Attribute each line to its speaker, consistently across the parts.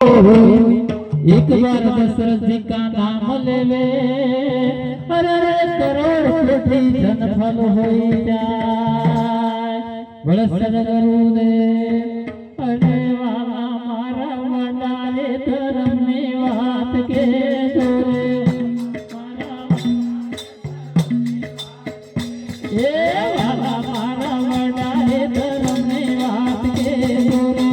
Speaker 1: एक बार दशरथ जी का नाम लेवे, अरे करोड़ कोटि धन फल होई जाए। बड़े सदगुरुदेव अरे वाला मारा वडारे धर्म ની વાત के जोरे ए वाला मारा वडारे धर्म ની વાત के जोरे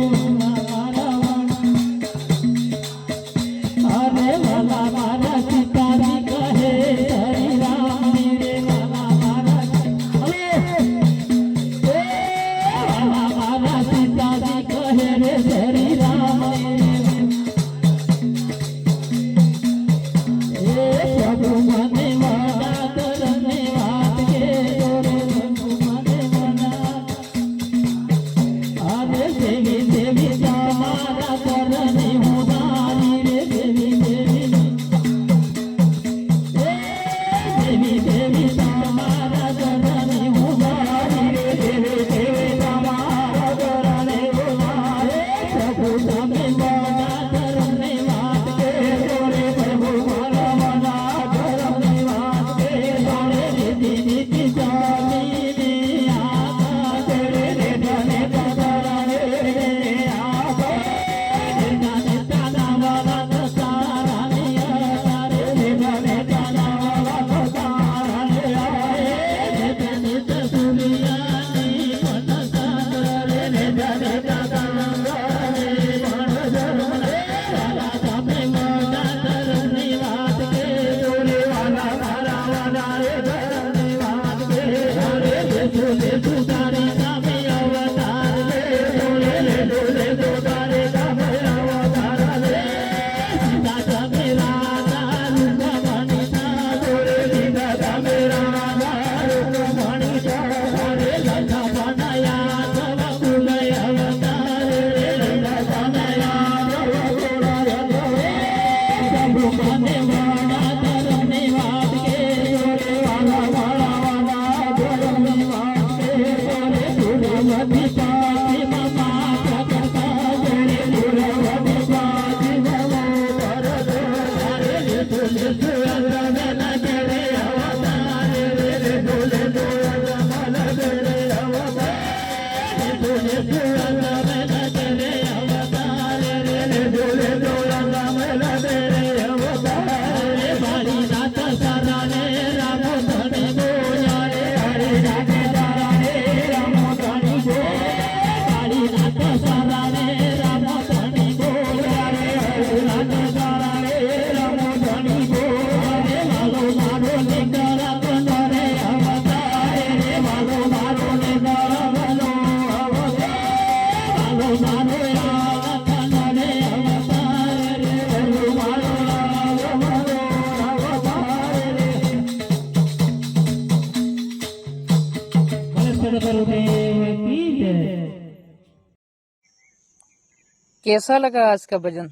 Speaker 2: कैसा लगा आज का भजन?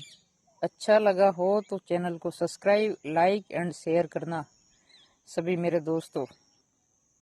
Speaker 2: अच्छा लगा हो तो चैनल को सब्सक्राइब, लाइक एंड शेयर करना सभी मेरे दोस्तों।